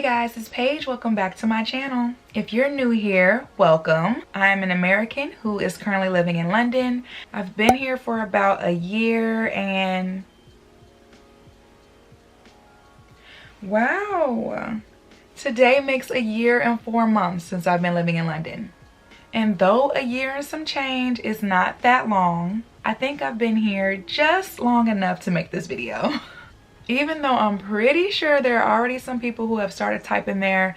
Guys, it's Paige. Welcome back to my channel. If you're new here, welcome. I'm an American who is currently living in London. I've been here for about a year and wow, today makes a year and 4 months since I've been living in London. And though a year and some change is not that long, I think I've been here just long enough to make this video. Even though I'm pretty sure there are already some people who have started typing there,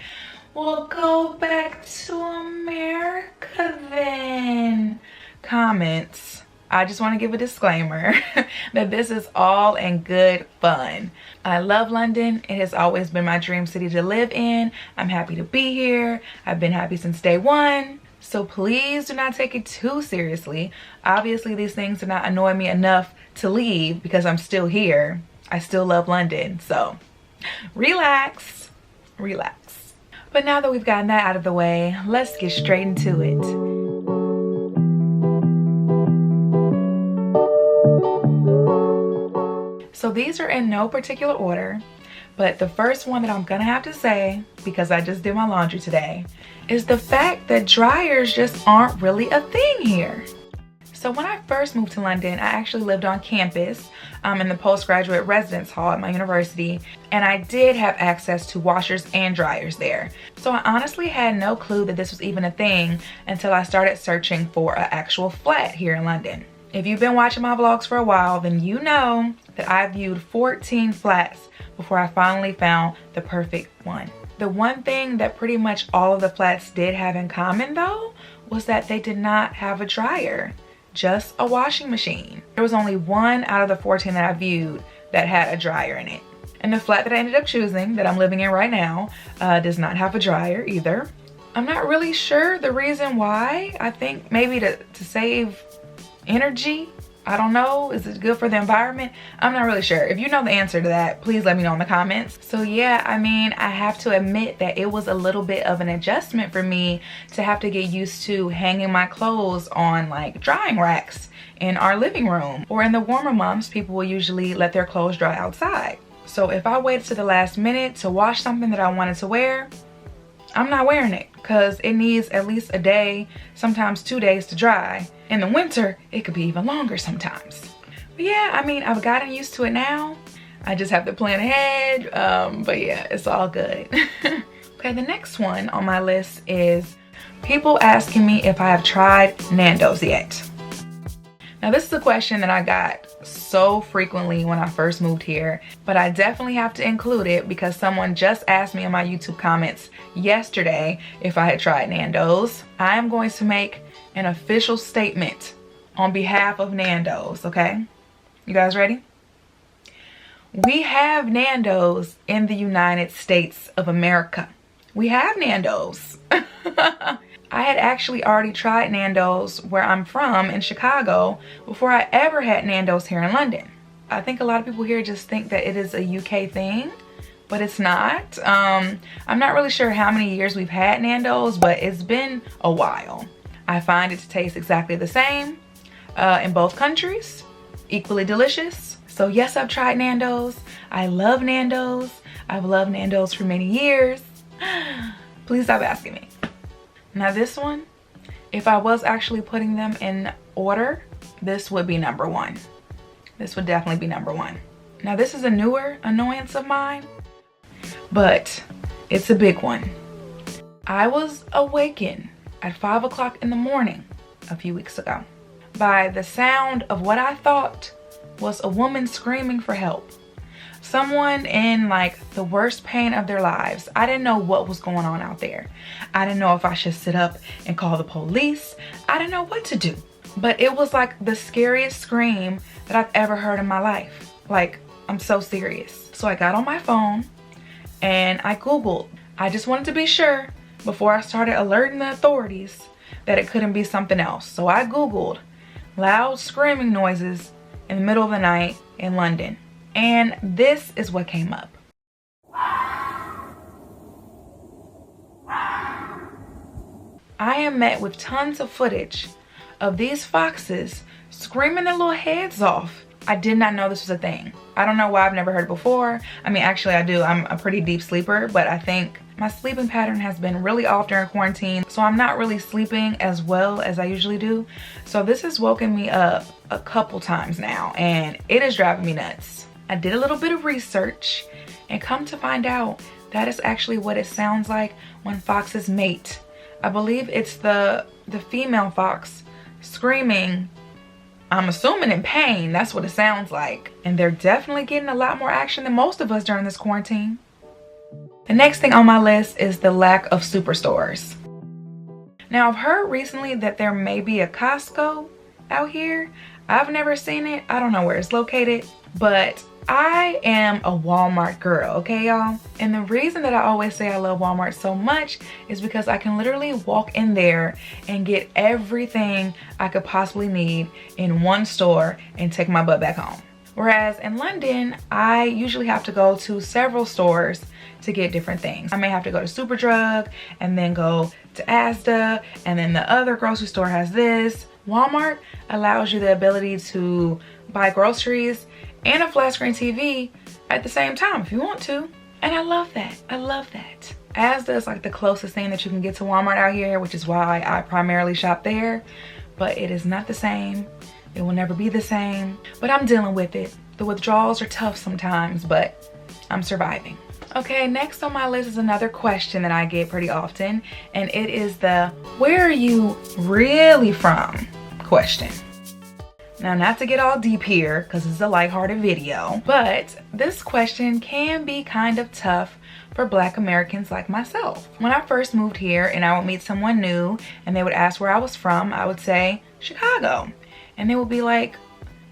"We'll go back to America then" comments. I just want to give a disclaimer that this is all in good fun. I love London. It has always been my dream city to live in. I'm happy to be here. I've been happy since day one. So please do not take it too seriously. Obviously, these things do not annoy me enough to leave because I'm still here. I still love London, so relax. But now that we've gotten that out of the way, let's get straight into it. So these are in no particular order, but the first one that I'm gonna have to say, because I just did my laundry today, is the fact that dryers just aren't really a thing here. So when I first moved to London, I actually lived on campus in the postgraduate residence hall at my university, and I did have access to washers and dryers there. So I honestly had no clue that this was even a thing until I started searching for an actual flat here in London. If you've been watching my vlogs for a while, then you know that I viewed 14 flats before I finally found the perfect one. The one thing that pretty much all of the flats did have in common though was that they did not have a dryer. Just a washing machine. There was only one out of the 14 that I viewed that had a dryer in it. And the flat that I ended up choosing, that I'm living in right now, does not have a dryer either. I'm not really sure the reason why. I think maybe to save energy. I don't know. Is it good for the environment? I'm not really sure. If you know the answer to that, please let me know in the comments. So yeah, I mean, I have to admit that it was a little bit of an adjustment for me to have to get used to hanging my clothes on like drying racks in our living room. Or in the warmer months, people will usually let their clothes dry outside. So if I waited to the last minute to wash something that I wanted to wear, I'm not wearing it because it needs at least a day, sometimes 2 days to dry. In the winter, it could be even longer sometimes. But yeah, I mean, I've gotten used to it now. I just have to plan ahead, but yeah, it's all good. Okay, the next one on my list is people asking me if I have tried Nando's yet. Now this is a question that I got so frequently when I first moved here, but I definitely have to include it because someone just asked me in my YouTube comments yesterday if I had tried Nando's. I am going to make an official statement on behalf of Nando's, okay? You guys ready? We have Nando's in the United States of America. We have Nando's. I had actually already tried Nando's where I'm from in Chicago before I ever had Nando's here in London. I think a lot of people here just think that it is a UK thing, but it's not. I'm not really sure how many years we've had Nando's, but it's been a while. I find it to taste exactly the same in both countries, equally delicious. So yes, I've tried Nando's. I love Nando's. I've loved Nando's for many years. Please stop asking me. Now this one, if I was actually putting them in order, this would be number one. This would definitely be number one. Now this is a newer annoyance of mine, but it's a big one. I was awakened at 5 o'clock in the morning a few weeks ago by the sound of what I thought was a woman screaming for help. Someone in like the worst pain of their lives. I didn't know what was going on out there. I didn't know if I should sit up and call the police. I didn't know what to do. But it was like the scariest scream that I've ever heard in my life. Like, I'm so serious. So I got on my phone and I Googled. I just wanted to be sure before I started alerting the authorities that it couldn't be something else. So I Googled loud screaming noises in the middle of the night in London. And this is what came up. I am met with tons of footage of these foxes screaming their little heads off I did not know this was a thing. I don't know why I've never heard it before. I mean, actually I do. I'm a pretty deep sleeper, but I think my sleeping pattern has been really off during quarantine, so I'm not really sleeping as well as I usually do. So this has woken me up a couple times now, and it is driving me nuts. I did a little bit of research, and come to find out, that is actually what it sounds like when foxes mate. I believe it's the female fox screaming, I'm assuming in pain. That's what it sounds like. And they're definitely getting a lot more action than most of us during this quarantine. The next thing on my list is the lack of superstores. Now, I've heard recently that there may be a Costco out here. I've never seen it. I don't know where it's located, but I am a Walmart girl, okay, y'all? And the reason that I always say I love Walmart so much is because I can literally walk in there and get everything I could possibly need in one store and take my butt back home. Whereas in London, I usually have to go to several stores to get different things. I may have to go to Superdrug and then go to Asda, and then the other grocery store has this. Walmart allows you the ability to buy groceries and a flat screen TV at the same time if you want to. And I love that. I love that. Asda is like the closest thing that you can get to Walmart out here, which is why I primarily shop there. But it is not the same. It will never be the same. But I'm dealing with it. The withdrawals are tough sometimes, but I'm surviving. Okay, next on my list is another question that I get pretty often. And it is the, where are you really from question. Now, not to get all deep here, because it's a lighthearted video, but this question can be kind of tough for Black Americans like myself. When I first moved here and I would meet someone new and they would ask where I was from, I would say, Chicago. And they would be like,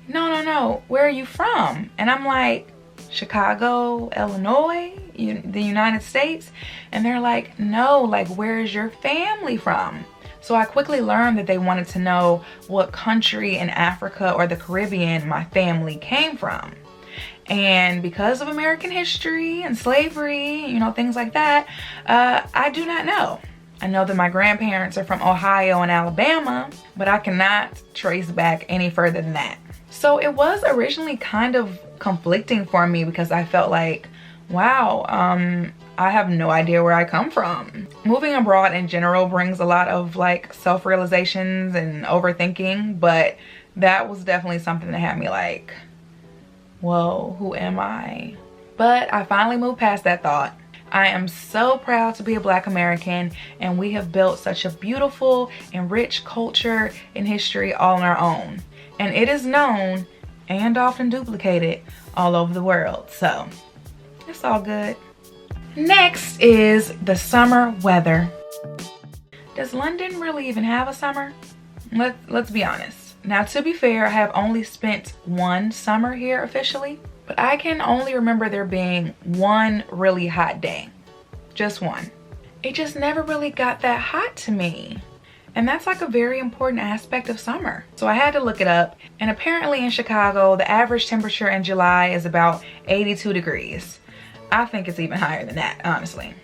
no, where are you from? And I'm like, Chicago, Illinois, the United States? And they're like, no, like, where is your family from? So I quickly learned that they wanted to know what country in Africa or the Caribbean my family came from. And because of American history and slavery, you know, things like that, I do not know. I know that my grandparents are from Ohio and Alabama, but I cannot trace back any further than that. So it was originally kind of conflicting for me because I felt like, wow, I have no idea where I come from. Moving abroad in general brings a lot of like self-realizations and overthinking, but that was definitely something that had me like, whoa, who am I? But I finally moved past that thought. I am so proud to be a Black American, and we have built such a beautiful and rich culture and history all on our own. And it is known and often duplicated all over the world. So it's all good. Next is the summer weather. Does London really even have a summer? Let's be honest. Now, to be fair, I have only spent one summer here officially, but I can only remember there being one really hot day. Just one. It just never really got that hot to me. And that's like a very important aspect of summer. So I had to look it up, and apparently in Chicago, the average temperature in July is about 82 degrees. I think it's even higher than that, honestly.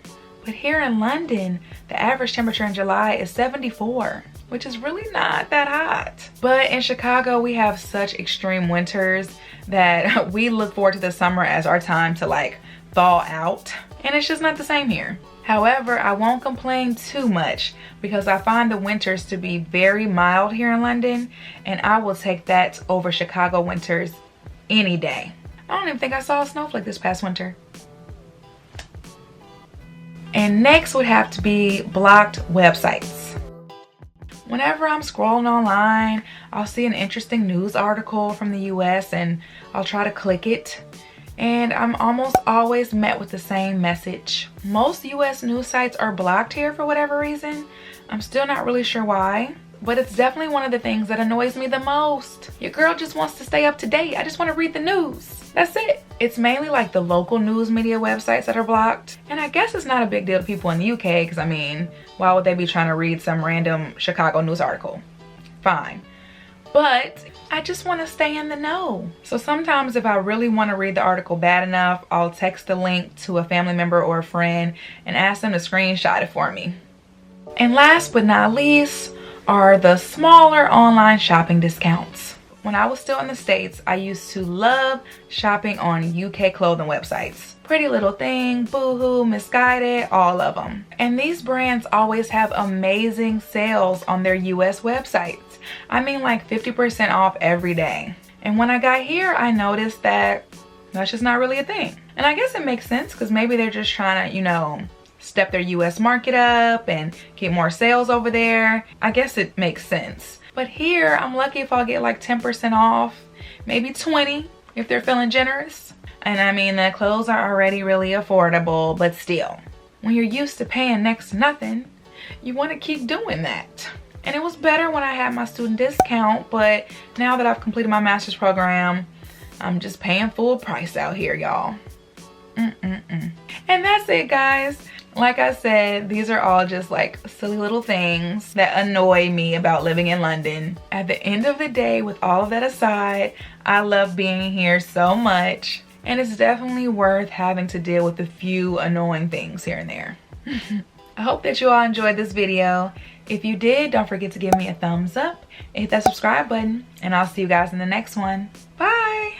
But here in London, the average temperature in July is 74, which is really not that hot. But in Chicago, we have such extreme winters that we look forward to the summer as our time to like thaw out. And it's just not the same here. However, I won't complain too much because I find the winters to be very mild here in London, and I will take that over Chicago winters any day. I don't even think I saw a snowflake this past winter. And next would have to be blocked websites. Whenever I'm scrolling online, I'll see an interesting news article from the US and I'll try to click it. And I'm almost always met with the same message. Most US news sites are blocked here for whatever reason. I'm still not really sure why, but it's definitely one of the things that annoys me the most. Your girl just wants to stay up to date. I just want to read the news. That's it. It's mainly like the local news media websites that are blocked. And I guess it's not a big deal to people in the UK because I mean, why would they be trying to read some random Chicago news article? Fine. But I just want to stay in the know. So sometimes if I really want to read the article bad enough, I'll text the link to a family member or a friend and ask them to screenshot it for me. And last but not least are the smaller online shopping discounts. when I was still in the States, I used to love shopping on UK clothing websites. Pretty Little Thing, Boohoo, Misguided, all of them. And these brands always have amazing sales on their US websites. I mean like 50% off every day. And when I got here, I noticed that that's just not really a thing. And I guess it makes sense because maybe they're just trying to, you know, step their US market up and get more sales over there. I guess it makes sense. But here, I'm lucky if I'll get like 10% off, maybe 20 if they're feeling generous. And I mean, the clothes are already really affordable, but still, when you're used to paying next to nothing, you want to keep doing that. And it was better when I had my student discount, but now that I've completed my master's program, I'm just paying full price out here, y'all. And that's it, guys. Like I said, these are all just like silly little things that annoy me about living in London. At the end of the day, with all of that aside, I love being here so much. And it's definitely worth having to deal with a few annoying things here and there. I hope that you all enjoyed this video. If you did, don't forget to give me a thumbs up, hit that subscribe button, and I'll see you guys in the next one. Bye!